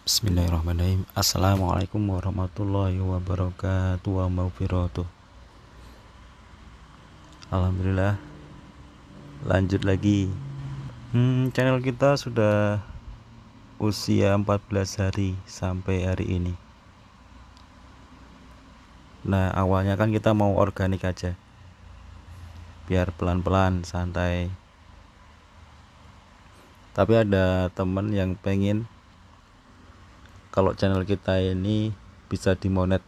Bismillahirrahmanirrahim. Assalamualaikum warahmatullahi wabarakatuh wa maghfiratuh. Alhamdulillah, lanjut lagi. Channel kita sudah usia 14 hari sampai hari ini. Nah, awalnya kan kita mau organik aja, biar pelan-pelan, santai. Tapi ada temen yang pengen kalau channel kita ini bisa dimonet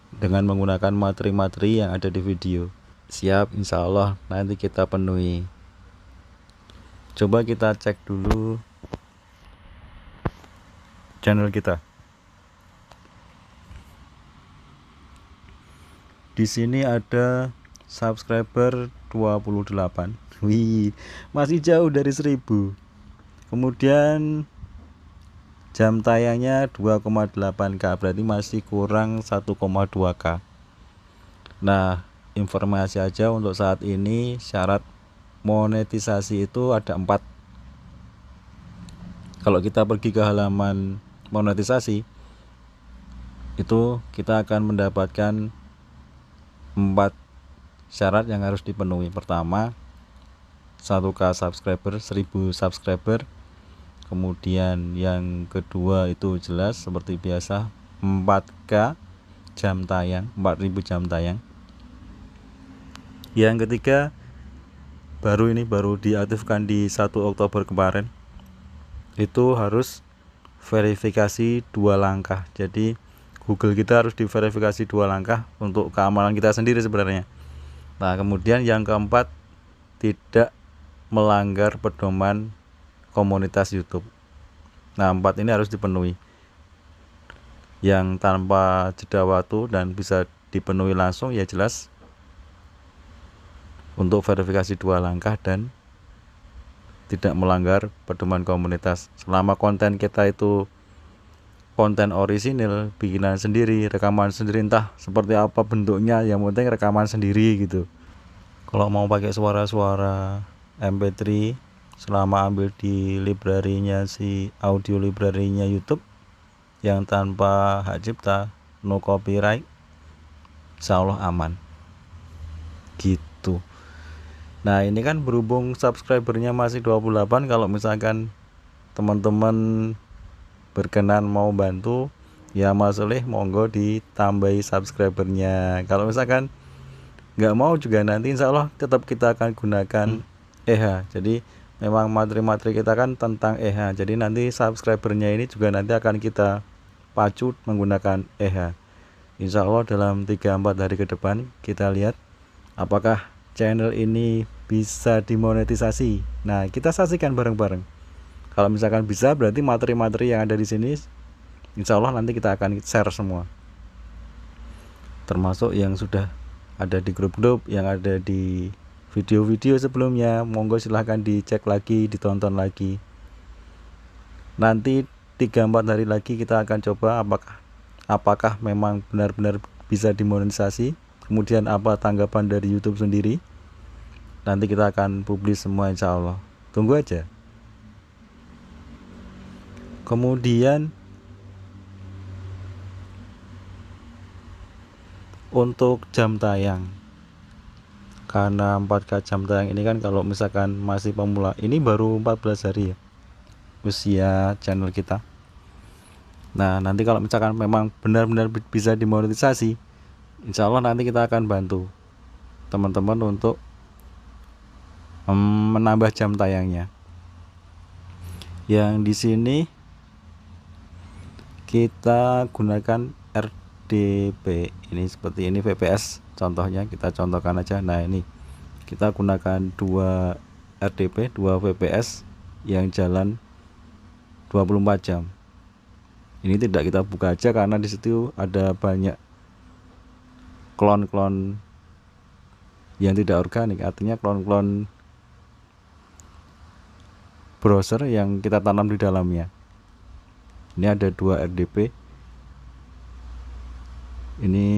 dengan menggunakan materi-materi yang ada di video. Siap, insya Allah nanti kita penuhi. Coba kita cek dulu channel kita. Di sini ada subscriber 28. Wih, masih jauh dari 1000. Kemudian jam tayangnya 2,8K, berarti masih kurang 1,2K. Nah, informasi aja untuk saat ini syarat monetisasi itu ada 4. Kalau kita pergi ke halaman monetisasi itu kita akan mendapatkan 4 syarat yang harus dipenuhi. Pertama, 1K subscriber, 1000 subscriber. Kemudian yang kedua itu jelas seperti biasa 4K jam tayang, 4000 jam tayang. Yang ketiga baru diaktifkan di 1 Oktober kemarin, itu harus verifikasi 2 langkah. Jadi Google kita harus diverifikasi 2 langkah untuk keamanan kita sendiri sebenarnya. Nah, kemudian yang keempat, tidak melanggar pedoman komunitas YouTube. Nah, 4 ini harus dipenuhi. Yang tanpa jeda waktu dan bisa dipenuhi langsung ya jelas untuk verifikasi 2 langkah dan tidak melanggar pedoman komunitas. Selama konten kita itu konten orisinil, bikinan sendiri, rekaman sendiri, entah seperti apa bentuknya, yang penting rekaman sendiri gitu. Kalau mau pakai suara-suara MP3, selama ambil di library-nya si audio library-nya YouTube yang tanpa hak cipta, no copyright, insya Allah aman gitu. Nah, ini kan berhubung subscribernya masih 28, kalau misalkan teman-teman berkenan mau bantu ya Mas Soleh, monggo ditambahi subscribernya. Kalau misalkan nggak mau juga nanti insya Allah tetap kita akan gunakan EH. Jadi memang materi-materi kita kan tentang EH, jadi nanti subscribernya ini juga nanti akan kita pacu menggunakan EH. Insya Allah dalam 3-4 hari ke depan kita lihat apakah channel ini bisa dimonetisasi. Nah, kita saksikan bareng-bareng. Kalau misalkan bisa, berarti materi-materi yang ada di sini insya Allah nanti kita akan share semua, termasuk yang sudah ada di grup-grup, yang ada di video-video sebelumnya. Monggo silahkan dicek lagi, ditonton lagi. Nanti 3-4 hari lagi kita akan coba apakah memang benar-benar bisa dimonetisasi, kemudian apa tanggapan dari YouTube sendiri. Nanti kita akan publish semua insya Allah, tunggu aja. Kemudian untuk jam tayang, karena 4K jam tayang ini kan kalau misalkan masih pemula, ini baru 14 hari ya usia channel kita. Nah, nanti kalau misalkan memang benar-benar bisa dimonetisasi, insya Allah nanti kita akan bantu teman-teman untuk menambah jam tayangnya. Yang di sini kita gunakan RDP, ini seperti ini VPS contohnya, kita contohkan aja. Nah, ini kita gunakan 2 RDP, 2 VPS yang jalan 24 jam. Ini tidak kita buka aja karena di situ ada banyak klon-klon yang tidak organik, artinya klon-klon browser yang kita tanam di dalamnya. Ini ada 2 RDP. Ini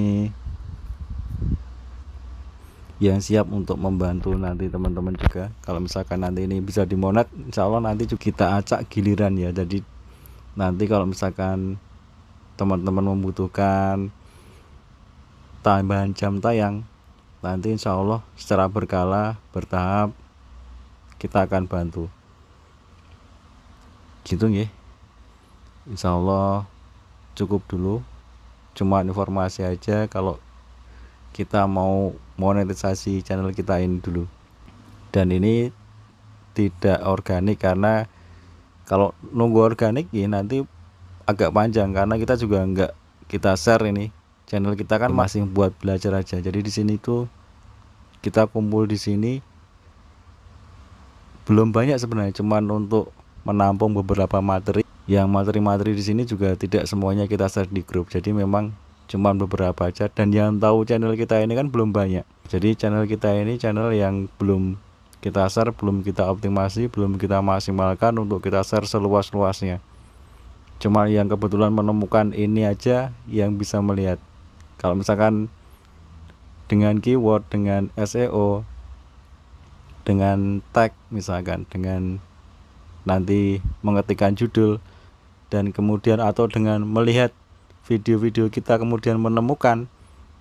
yang siap untuk membantu nanti teman-teman juga. Kalau misalkan nanti ini bisa dimonet, insya Allah nanti juga kita acak giliran ya. Jadi Nanti kalau misalkan teman-teman membutuhkan tambahan jam tayang, nanti insya Allah secara berkala bertahap kita akan bantu gitu nggih. Insya Allah cukup dulu, cuma informasi aja kalau kita mau monetisasi channel kita ini dulu. Dan ini tidak organik, karena kalau nunggu organik ya nanti agak panjang, karena kita juga enggak kita share ini channel kita kan masih buat belajar aja. Jadi di sini tuh kita kumpul di sini belum banyak sebenarnya, cuman untuk menampung beberapa materi. Yang materi-materi di sini juga tidak semuanya kita share di grup. Jadi memang cuman beberapa aja, dan yang tahu channel kita ini kan belum banyak. Jadi channel kita ini channel yang belum kita share, belum kita optimasi, belum kita maksimalkan untuk kita share seluas-luasnya. Cuma yang kebetulan menemukan ini aja yang bisa melihat. Kalau misalkan dengan keyword, dengan SEO, dengan tag misalkan, dengan nanti mengetikkan judul, dan kemudian atau dengan melihat video-video kita kemudian menemukan,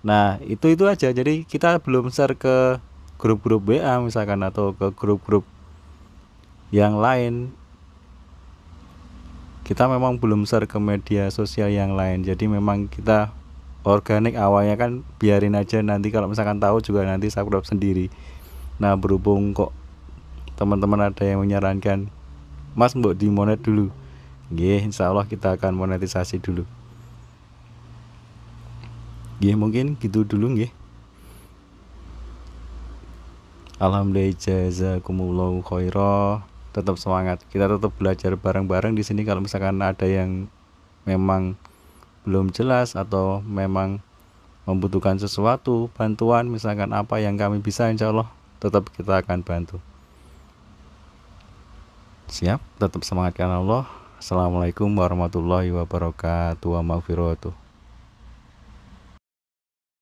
nah itu aja. Jadi kita belum share ke grup-grup WA misalkan, atau ke grup-grup yang lain. Kita memang belum share ke media sosial yang lain. Jadi memang kita organik awalnya kan, biarin aja, nanti kalau misalkan tahu juga nanti subscribe sendiri. Nah berhubung kok teman-teman ada yang menyarankan, Mas mbok dimonet dulu, nggih, insya Allah kita akan monetisasi dulu. Nggih, mungkin gitu dulu nggih. Alhamdulillah, jazakumullahu khairah. Tetap semangat, kita tetap belajar bareng-bareng di sini. Kalau misalkan ada yang memang belum jelas atau memang membutuhkan sesuatu bantuan, misalkan apa yang kami bisa, insya Allah tetap kita akan bantu. Siap, tetap semangat karena Allah. Assalamualaikum warahmatullahi wabarakatuh wa maghfiratuh.